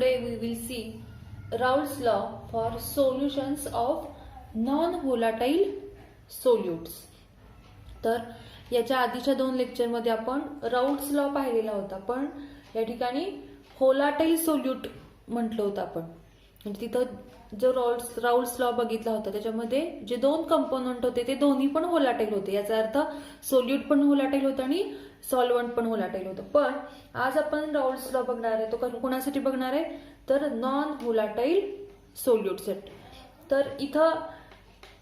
today we will see Raoult's law for solutions of non-volatile solutes. तर याच्या आधीच्या दोन लेक्चरमध्ये आपण राऊल्ट्स लॉ पाहिलेला होता, पण या ठिकाणी व्होलाटाईल सोल्यूट म्हटलं होतं आपण. म्हणजे तिथं जो राऊल्ट्स लॉ बघितला होता त्याच्यामध्ये जे दोन कंपोनंट होते ते दोन्ही पण व्होलाटाईल होते. याचा अर्थ सोल्यूट पण व्होलाटाईल होतं आणि सॉल्व्हंट पण व्होलाटाईल होतं. पण आज आपण राऊल्ट्स लॉ बघणार आहे. तो कोणासाठी बघणार आहे तर नॉन व्होलाटाईल सोल्यूटसाठी. तर इथं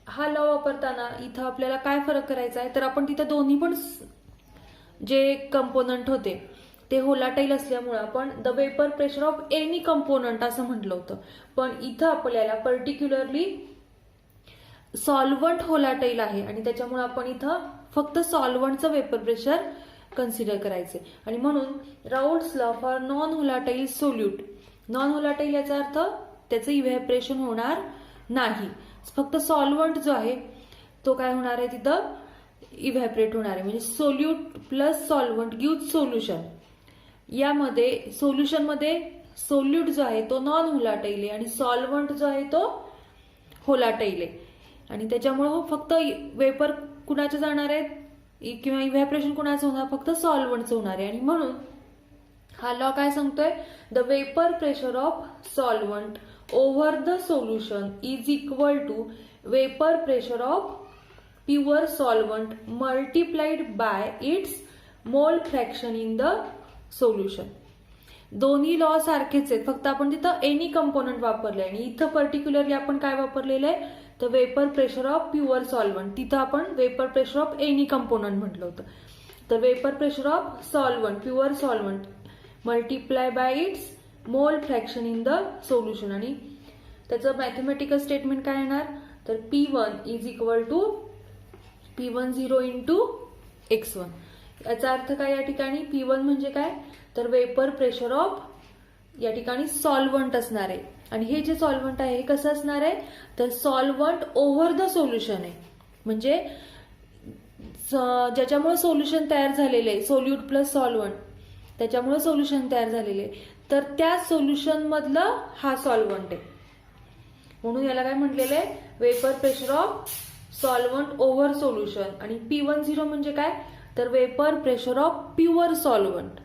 हा लॉ वापरताना इथं आपल्याला काय फरक करायचा आहे तर आपण तिथं दोन्ही पण जे कंपोनंट होते ते व्होलाटाईल असल्यामुळे आपण the vapour pressure of any component असं म्हटलं होतं. पण इथं आपल्याला पर्टिक्युलरली सॉल्व्हंट व्होलाटाईल आहे आणि त्याच्यामुळे आपण इथं फक्त सॉल्व्हंटचं वेपर प्रेशर कन्सिडर करायचे. आणि म्हणून Raoult's law for non volatile solute. Non volatile याचा अर्थ त्याचं इव्हॅपरेशन होणार नाही, फक्त सॉल्व्हंट जो आहे तो काय होणार आहे तिथं इव्हॅपरेट होणार आहे. म्हणजे solute plus solvent give solution. यामध्ये सोल्युशन मध्ये सोल्यूट जो आहे तो नॉन व्होलाटाईल आहे आणि सॉल्व्हंट जो आहे तो व्होलाटाईल आहे. आणि त्याच्यामुळे फक्त वेपर कुणाचे जाणार आहे किंवा इव्हॅपरेशन कुणाचं होणार फक्त सॉल्व्हंटचं होणार आहे. आणि म्हणून हा लॉ काय सांगतोय the vapour pressure of solvent over the solution is equal to vapour pressure of pure solvent multiplied by its mole fraction in the solution. दोन्ही लॉ सारखेच आहेत, फक्त आपण तिथं एनी कंपोनंट वापरले आणि इथं पर्टिक्युलरली आपण काय वापरलेलं आहे तर vapour pressure of pure solvent. तिथं आपण vapour pressure of any component म्हटलं होतं. तर vapour pressure of solvent pure solvent multiply by its mole fraction in the solution. आणि त्याचं मॅथमॅटिकल स्टेटमेंट काय येणार तर P1 is equal to P10 into x1. याचा अर्थ काय या ठिकाणी P1 म्हणजे काय तर वेपर प्रेशर ऑफ या ठिकाणी सॉल्व्हंट असणार आहे. आणि हे जे सॉल्व्हंट आहे हे कसं असणार आहे तर सॉल्व्हंट ओव्हर द सोल्युशन आहे. म्हणजे ज्याच्यामुळे सोल्युशन तयार झालेले आहे सोल्यूट प्लस सॉल्व्हंट त्याच्यामुळे सोल्युशन तयार झालेले आहे तर त्या सोल्युशन मधलं हा सॉल्व्हंट आहे. म्हणून याला काय म्हटलेलं आहे vapour pressure of solvent over solution. आणि P10 म्हणजे काय तर vapour pressure of pure solvent.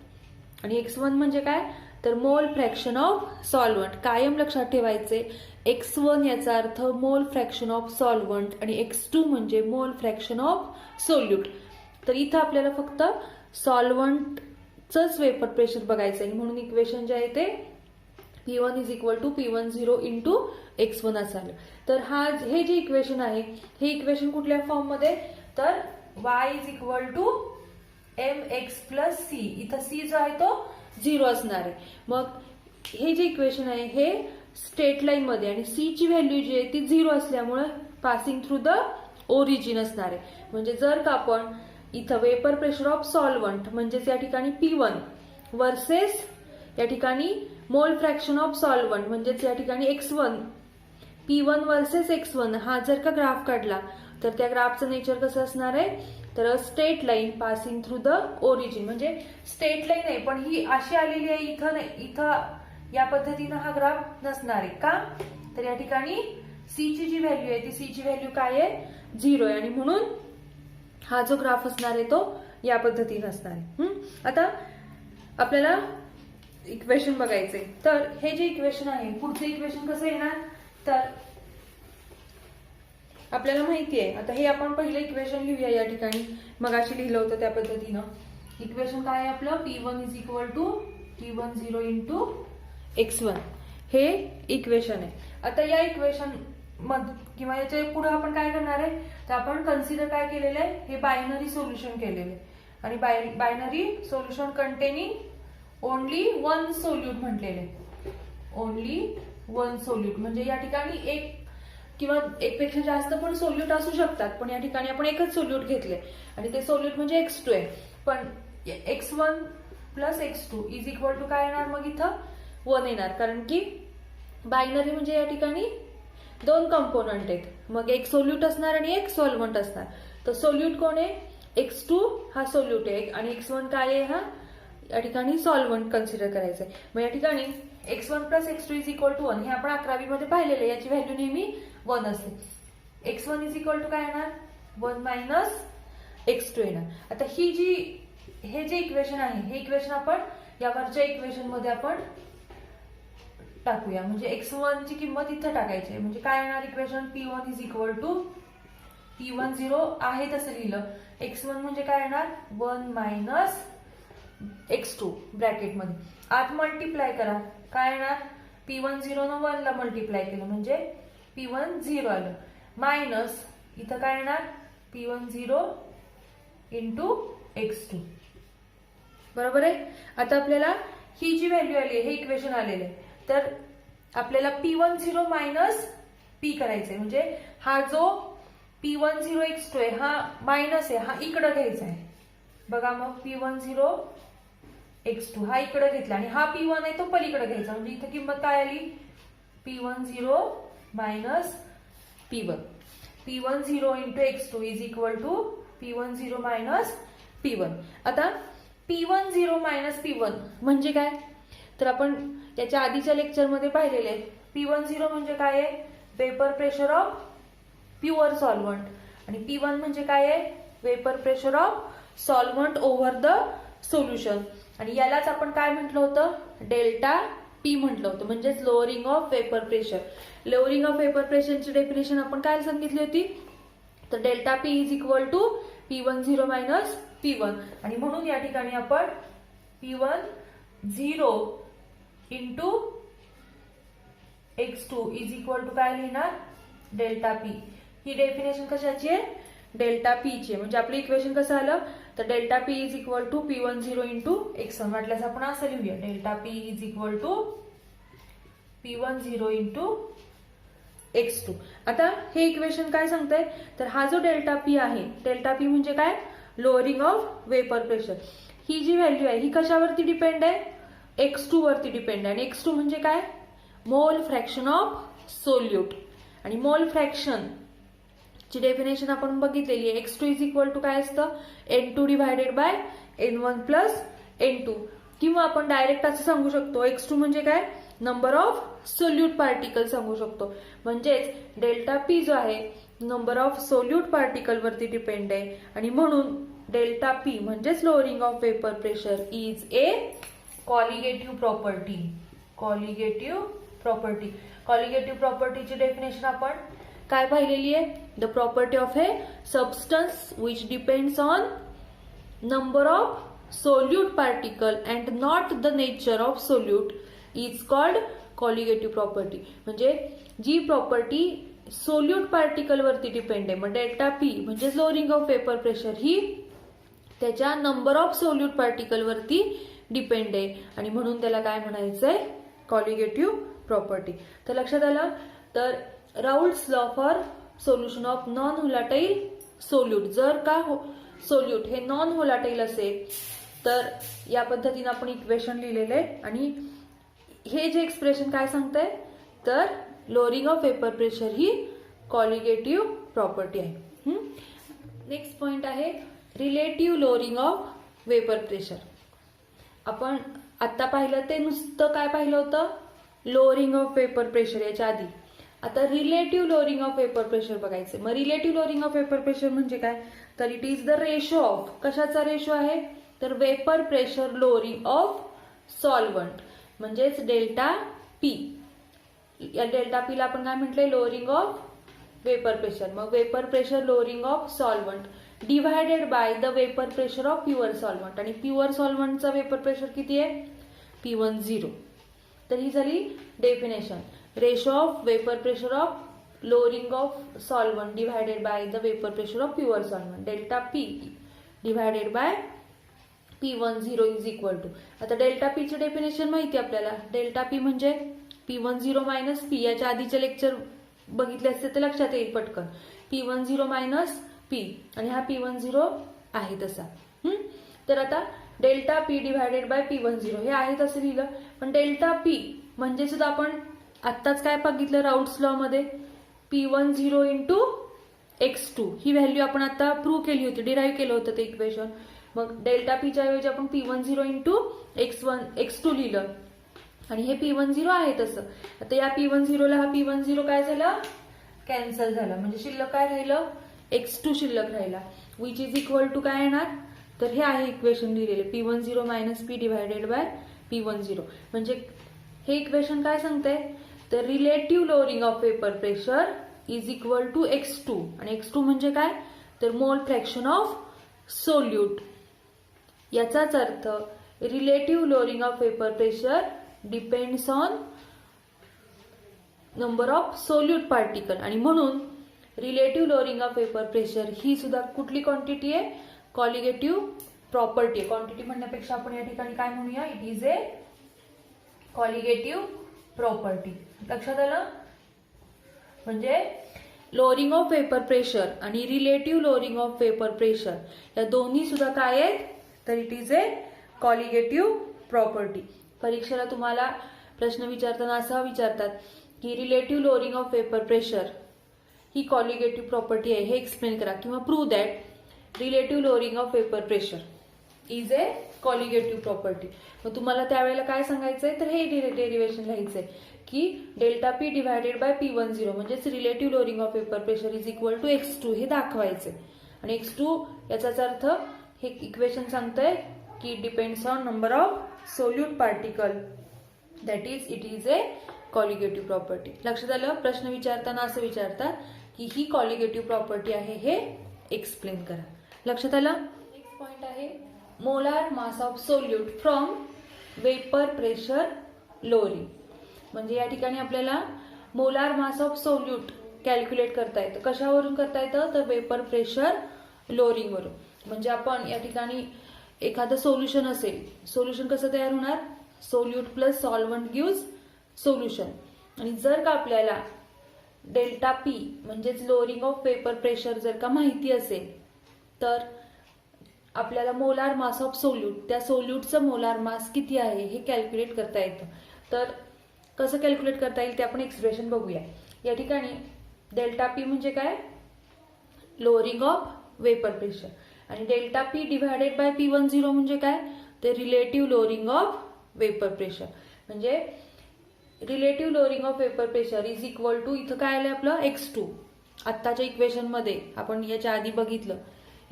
आणि x1 म्हणजे काय तर मोल फ्रॅक्शन ऑफ सॉल्व्हंट. कायम लक्षात ठेवायचे x1 याचा अर्थ मोल फ्रॅक्शन ऑफ सॉल्व्हंट आणि x2 म्हणजे मोल फ्रॅक्शन ऑफ सोल्यूट. तर इथं आपल्याला फक्त सॉल्व्हंटचंच वेपर प्रेशर बघायचं आहे. म्हणून इक्वेशन जे आहे ते P1 is equal to P10 into x1 असं आलं. तर हे जे इक्वेशन आहे हे इक्वेशन कुठल्या फॉर्म मध्ये तर y is equal to mx plus c. इथं c जो आहे तो 0 असणार आहे. मग हे जे इक्वेशन आहे हे स्ट्रेट लाईन मध्ये आणि c ची व्हॅल्यू जी आहे ती 0 असल्यामुळे पासिंग थ्रू द ओरिजिन असणार आहे. म्हणजे जर का आपण इथं वेपर प्रेशर ऑफ सॉल्व्हंट म्हणजेच या ठिकाणी P1 वर्सेस या ठिकाणी मोल फ्रॅक्शन ऑफ सॉल्व्हंट म्हणजेच या ठिकाणी x1 P1 वर्सेस x1 हा जर का ग्राफ काढला तर त्या ग्राफचं नेचर कसं असणार आहे तर straight line passing through the origin. म्हणजे स्ट्रेट लाईन आहे पण ही अशी आलेली आहे इथं नाही, इथं या पद्धतीनं हा ग्राफ नसणार आहे. का तर या ठिकाणी c ची जी व्हॅल्यू आहे ती c ची व्हॅल्यू काय आहे 0 आहे आणि म्हणून हा जो ग्राफ असणार आहे तो या पद्धतीनं असणार आहे. आता आपल्याला इक्वेशन बघायचे तर हे जे इक्वेशन आहे पुढचं इक्वेशन कसं येणार तर आपल्याला माहिती आहे. आता हे आपण पहिलं इक्वेशन लिहूया या ठिकाणी मगाशी लिहिलं होतं त्या पद्धतीनं. इक्वेशन काय आहे आपलं P1 is equal to P10 into x1 हे इक्वेशन आहे. आता या इक्वेशन किंवा याच्या पुढे आपण काय करणार आहे तर आपण कन्सिडर काय केलेलं आहे हे बायनरी सोल्युशन केलेलं आहे. आणि binary solution containing only one solute म्हटलेले आहे. ओनली वन सोल्यूट म्हणजे या ठिकाणी एक किंवा एकपेक्षा जास्त पण सोल्यूट असू शकतात, पण या ठिकाणी आपण एकच सोल्यूट घेतले आणि ते सोल्यूट म्हणजे x2 आहे. पण x1 plus x2 is equal to काय येणार मग इथं 1 येणार, कारण की बायनरी म्हणजे या ठिकाणी दोन कंपोनंट आहेत. मग एक सोल्यूट असणार आणि एक सॉल्व्हंट असणार. तर सोल्यूट कोण आहे x2 हा सोल्यूट आहे आणि x1 काय आहे हा या ठिकाणी सॉल्व्हंट कन्सिडर करायचंय. मग या ठिकाणी x1 plus x2 is equal to 1 हे आपण 11वी मध्ये पाहिलेले, याची व्हॅल्यू नेहमी 1 असते. x1 इज इक्वल टू काय येणार 1 मायनस x2 येणार. आता हे जे इक्वेशन आहे हे इक्वेशन आपण यावरच्या इक्वेशन मध्ये आपण टाकूया, म्हणजे x1 ची किंमत इथं टाकायची. म्हणजे काय येणार equation p1 is equal to p10 आहे तसं लिहिलं. x1 म्हणजे काय येणार 1 मायनस x2 ब्रॅकेट मध्ये आत मल्टिप्लाय करा. काय येणार p10 न 1 ला मल्टिप्लाय केलं म्हणजे p10 आलं, मायनस इथं काय येणार p10 इंटू x2. बरोबर आहे. आता आपल्याला ही जी व्हॅल्यू आली हे इक्वेशन आलेलं आहे, तर आपल्याला p10 मायनस p करायचंय. म्हणजे हा जो p10 x2 आहे हा मायनस आहे, हा इकडं घ्यायचा आहे. बघा मग p10 x2 हा इकडे घेतला आणि हा p1 आहे तो पलीकडे घ्यायचा. म्हणजे इथे किंमत काय आली p10 minus p1. p10 into x2 is equal to p10 minus p1. आता p10 मायनस p1 म्हणजे काय, तर आपण याच्या आधीच्या लेक्चरमध्ये पाहिलेले आहे. p10 म्हणजे काय आहे vapour pressure of pure solvent आणि p1 म्हणजे काय आहे vapour pressure of solvent over the solution. आणि यालाच आपण काय म्हटलं होतं डेल्टा पी म्हटलं होतं, म्हणजेच lowering of vapour pressure. Lowering of vapour प्रेशरची डेफिनेशन आपण काय सांगितली होती, तर delta P is equal to p10 minus p1. आणि म्हणून या ठिकाणी आपण p10 into x2 is equal to काय लिहिणार डेल्टा पी. ही डेफिनेशन कशाची आहे डेल्टा पी ची. म्हणजे आपलं इक्वेशन कसं आलं तर delta P is equal to p10 into x1. वाटल्यास आपण असं लिहूया delta P is equal to p10 into x2. आता हे इक्वेशन काय सांगतंय तर हा जो डेल्टा पी आहे, डेल्टा पी म्हणजे काय लोअरिंग ऑफ वेपर प्रेशर. ही जी व्हॅल्यू आहे ही कशावरती डिपेंड आहे x2 वरती डिपेंड आहे. आणि x2 म्हणजे काय मोल फ्रॅक्शन ऑफ सोल्यूट. आणि मोल फ्रॅक्शन ची डेफिनेशन आपण बघितलेली आहे. x2 इज इक्वल टू काय असतं n2 divided by n1 plus n2. किंवा आपण डायरेक्ट असं सांगू शकतो x2 म्हणजे काय नंबर ऑफ सोल्यूट पार्टिकल सांगू शकतो. म्हणजेच डेल्टा पी जो आहे नंबर ऑफ सोल्यूट पार्टिकल वरती डिपेंड आहे. आणि म्हणून डेल्टा पी म्हणजेच lowering of vapour pressure is a colligative property. Colligative property. Colligative प्रॉपर्टीची डेफिनेशन आपण काय पाहिलेली आहे the property of a substance which depends on number of solute particle and not the nature of solute is called colligative property. म्हणजे जी property solute particle वरती depend आहे, मग डेल्टा पी म्हणजे लोअरिंग ऑफ वेपर प्रेशर ही त्याच्या number of solute particle वरती depend आहे. आणि म्हणून त्याला काय म्हणायचंय कॉलिगेटिव्ह प्रॉपर्टी. तर लक्षात आलं. तर Raoult's law for solution of non volatile solute. जर का सोल्यूट हे नॉन व्होलाटाईल असेल तर या पद्धतीने आपण इक्वेशन लिहिलेले आहे. आणि हे जे एक्सप्रेशन काय सांगतंय तर लोअरिंग ऑफ वेपर प्रेशर ही कॉलिगेटिव्ह प्रॉपर्टी आहे. नेक्स्ट पॉइंट आहे relative lowering of vapour pressure. आपण आता पाहिलं ते नुसतं काय पाहिलं होतं लोअरिंग ऑफ वेपर प्रेशर याच्या आधी. आता relative lowering of vapour pressure बघायचं. मग relative lowering of vapour pressure म्हणजे काय तर it is the ratio of कशाचा रेशो आहे तर vapour pressure lowering of solvent म्हणजेच डेल्टा पी. या डेल्टा पी ला आपण काय म्हटलंय लोअरिंग ऑफ वेपर प्रेशर. मग vapour pressure lowering of solvent divided by the vapour pressure of pure solvent. आणि प्युअर सॉल्व्हंटचा वेपर प्रेशर किती आहे p10. तर ही झाली definition ratio of vapour pressure of lowering of solvent divided by the vapour pressure of pure solvent delta P divided by p10 is equal to. आता delta P ची definition माहिती आपल्याला. Delta P म्हणजे p10 minus P. याच्या आधीचे lecture बघितले असते तर लक्षात येईल पटकन. p10 मायनस पी आणि हा p10 आहे तसा. तर आता delta P divided by p10 हे आहे तसं लिहिलं. पण डेल्टा पी म्हणजे सुद्धा आपण आत्ताच काय बघितलं राऊल्स लॉ मध्ये p10 इंटू x2 ही व्हॅल्यू आपण आता प्रूव्ह केली होती, डिराईव्ह केलं होतं ते इक्वेशन. मग डेल्टा पीच्या ऐवजी आपण p10 इंटू x2 लिहिलं. आणि हे P10 आहे तसं. आता या P10 ला हा P10 काय झाला, कॅन्सल झाला. म्हणजे शिल्लक काय राहिलं, x2 शिल्लक राहिला, विच इज इक्वल टू काय येणार, तर हे आहे इक्वेशन लिहिलेले P10 minus P divided by P10. म्हणजे हे इक्वेशन काय सांगते, तर relative lowering of vapour pressure is equal to x2. आणि x2 म्हणजे काय, तर मोल फ्रॅक्शन ऑफ सोल्यूट. याचाच अर्थ relative lowering of vapour pressure depends on number of solute particle. आणि म्हणून relative lowering of vapour pressure ही सुद्धा कुठली क्वांटिटी आहे, कॉलिगेटिव्ह प्रॉपर्टी आहे. क्वांटिटी म्हणण्यापेक्षा आपण या ठिकाणी काय म्हणूया, it is a colligative property. लक्षात आलं. म्हणजे लोअरिंग ऑफ वेपर प्रेशर आणि relative lowering of vapour pressure या दोन्ही सुद्धा काय आहेत, तर it is a colligative property. परीक्षेला तुम्हाला प्रश्न विचारताना असा विचारतात की relative lowering of vapour pressure ही कॉलिगेटिव्ह प्रॉपर्टी आहे, हे एक्सप्लेन करा किंवा prove that relative lowering of vapour pressure is a colligative property. मग तुम्हाला त्यावेळेला काय सांगायचंय, तर हे डेरिव्हेशन लिहायचंय की delta P divided by P10 म्हणजेच relative lowering of vapour pressure is equal to x2 हे दाखवायचंय. आणि x2 याचाच अर्थ हे इक्वेशन सांगतंय की depends on number of solute particle, that is it is a colligative property. लक्षात आलं. प्रश्न विचारताना असं विचारतात की ही कॉलिगेटिव्ह प्रॉपर्टी आहे, हे एक्सप्लेन करा. लक्षात आलं. नेक्स्ट पॉइंट आहे molar mass of solute from vapour pressure lowering. म्हणजे या ठिकाणी आपल्याला molar mass of solute calculate करता येतं. कशावरून करता येतं, तर वेपर प्रेशर लोअरिंग वरून. म्हणजे आपण या ठिकाणी एखादं सोल्युशन असेल, सोल्युशन कसं तयार होणार, solute plus solvent gives solution. आणि जर का आपल्याला डेल्टा पी म्हणजेच लोअरिंग ऑफ वेपर प्रेशर जर का माहिती असेल, तर आपल्याला मोलार मास ऑफ सोल्यूट, त्या सोल्यूटचं मोलार मास किती आहे हे कॅल्क्युलेट करता येतं. तर कसं कॅल्क्युलेट करता येईल ते आपण एक्सप्रेशन बघूया. या ठिकाणी डेल्टा पी म्हणजे काय, लोअरिंग ऑफ वेपर प्रेशर. आणि delta P divided by P10 म्हणजे काय, ते relative lowering of vapour pressure. म्हणजे relative lowering of vapour pressure is equal to, इथं काय आलं आपलं x2. आत्ताच्या इक्वेशन मध्ये आपण याच्या आधी बघितलं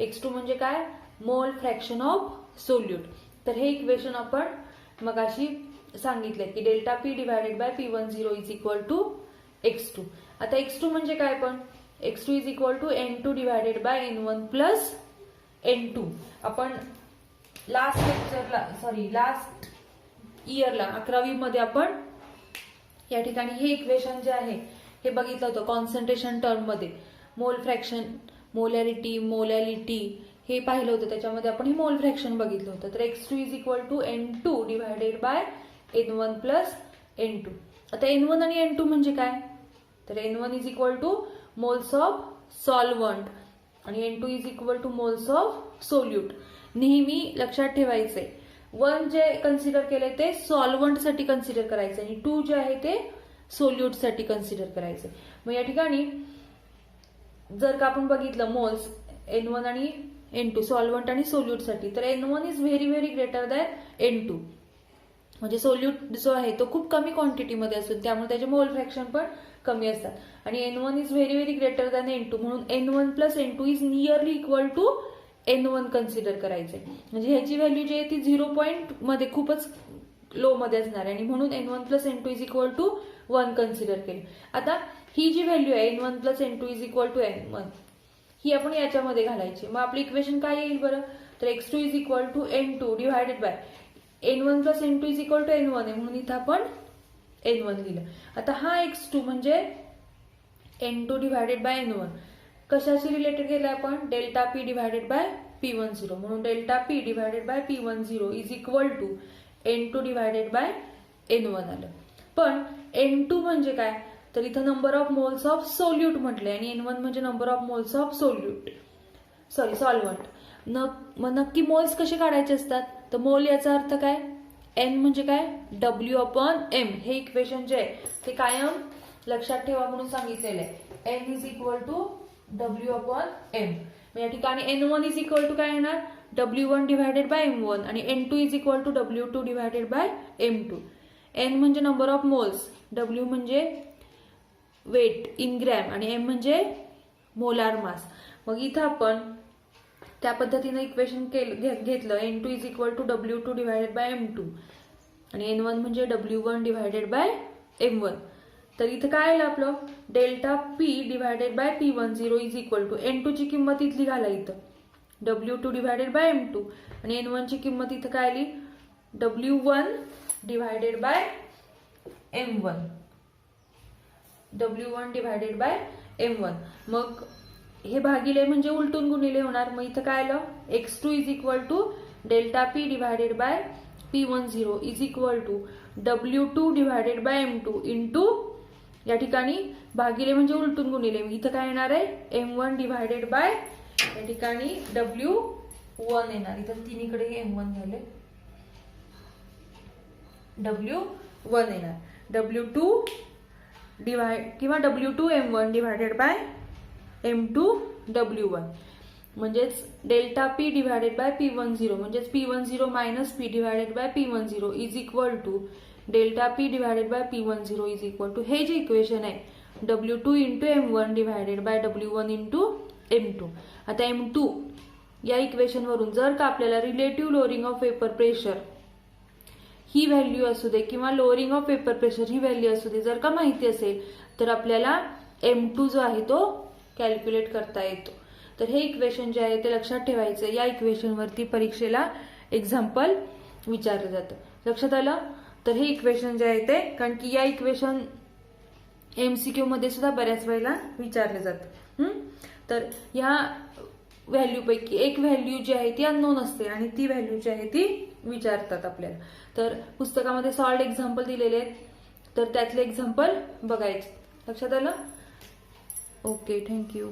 x2 म्हणजे काय, मोल फ्रॅक्शन ऑफ सोल्यूट. तर हे इक्वेशन आपण मगाशी सांगितले की delta P divided by P10 is equal to x2. आता x2 म्हणजे काय, पण x2 is equal to N2 divided by N1 plus N2. आपण लास्ट इयरला 11वी मध्ये आपण या ठिकाणी हे इक्वेशन जे आहे हे बघितलं होतं कॉन्सन्ट्रेशन टर्म मध्ये. मोल फ्रॅक्शन, मोलॅलिटी हे पाहिलं होतं. त्याच्यामध्ये आपण हे मोल फ्रॅक्शन बघितलं होतं. तर x2 is equal to N2 divided by N1 plus N2. आता N1 आणि N2 म्हणजे काय, तर N1 is equal to moles of solvent आणि N2 is equal to moles of solute. नेहमी लक्षात ठेवायचंय 1 जे कन्सिडर केले ते सॉल्व्हंट साठी कन्सिडर करायचं आणि 2 जे आहे ते सोल्यूट साठी कन्सिडर करायचं. मग या ठिकाणी जर का आपण बघितलं मोल्स N1 आणि N2 सॉल्व्हंट आणि सोल्यूट साठी, तर N1 is very very greater than N2. म्हणजे सोल्यूट जो आहे तो खूप कमी क्वांटिटीमध्ये असून त्यामुळे त्याचे मोल फ्रॅक्शन पण कमी असतात. आणि N1 is very very greater than N2 म्हणून N1 plus N2 is nearly equal to N1 consider करायचे. म्हणजे ह्याची व्हॅल्यू जी आहे ती 0 मध्ये खूपच लो मध्ये असणार आहे आणि म्हणून N1 plus N2 is equal to 1 consider केली. आता ही जी व्हॅल्यू आहे N1 plus N2 is equal to N1 ही आपण याच्यामध्ये घालायची. मग आपलं इक्वेशन काय येईल बरं, तर x2 is equal to N2 divided by N1 plus N2 is equal to N1 आहे म्हणून इथं आपण N1 लिहिलं. आता हा x2 म्हणजे N2 डिवायडेड बाय N1 कशाशी रिलेटेड केलाय आपण, delta P divided by P10 म्हणून delta P divided by P10 is equal to N2 divided by N1 आलं. पण N2 म्हणजे काय, तर इथं number of moles of solute म्हटले आणि N1 म्हणजे number of moles of solvent. मग नक्की मोल्स कसे काढायचे असतात, तर मोल याचा अर्थ काय, N म्हणजे काय, W/M. हे इक्वेशन जे आहे ते कायम लक्षात ठेवा म्हणून सांगितलेलं आहे. N is equal to W/M. या ठिकाणी N1 इज इक्वल टू काय येणार, W1 डिवायडेड बाय M1 आणि N2 is equal to W2 divided by M2. N म्हणजे नंबर ऑफ मोल्स, W म्हणजे वेट इन ग्रॅम आणि M म्हणजे मोलार मास. मग इथं आपण त्या पद्धतीनं इक्वेशन घेतलं. N2 is equal to W2 divided by M2 आणि N1 म्हणजे W1 डिवायडेड बाय M1. तर इथं काय आलं आपलं delta P divided by P10 is equal to N2 ची किंमत इथली घाला इथं W2 डिवायडेड बाय M2 आणि N1 ची किंमत इथं काय आली W1 divided by M1. W1 divided by M1. मग हे भागिले म्हणजे उलटून गुणिले होणार. मग इथं काय आलं X2 is equal to delta P divided by P10 is equal to W2 divided by M2 into या ठिकाणी भागिले म्हणजे उलटून गुणिले. इथं काय येणार आहे M1 डिवायडेड बाय या ठिकाणी W1 येणार. इथं तिन्हीकडे M1 झाले W1 येणार. W2 किंवा W2 M1 divided by M2 W1 म्हणजेच delta P divided by P10 म्हणजेच P10 minus P divided by P10 is equal to delta P divided by P10 is equal to हे जे equation आहे W2 into M1 divided by W1 into M2. आता M2 या equation वरून जर का आपल्याला relative lowering of vapour pressure he value असू दे किंवा lowering of vapour pressure he value असू दे जर का माहिती असेल तर आपल्याला M2 जो आहे तो कॅल्क्युलेट करता येतो. तर हे इक्वेशन जे आहे ते लक्षात ठेवायचं. या इक्वेशन वरती परीक्षेला एक्झाम्पल विचारलं जातं. लक्षात आलं. तर हे इक्वेशन जे आहे ते कारण की या इक्वेशन MCQ मध्ये सुद्धा बऱ्याच वेळेला विचारलं जातं. तर ह्या व्हॅल्यू पैकी एक व्हॅल्यू जी आहे ती अननोन असते आणि ती व्हॅल्यू जी आहे ती विचारतात आपल्याला. तर पुस्तकामध्ये सॉल्ड एक्झाम्पल दिलेले आहेत तर त्यातले एक्झाम्पल बघायचे. लक्षात आलं. Okay, thank you.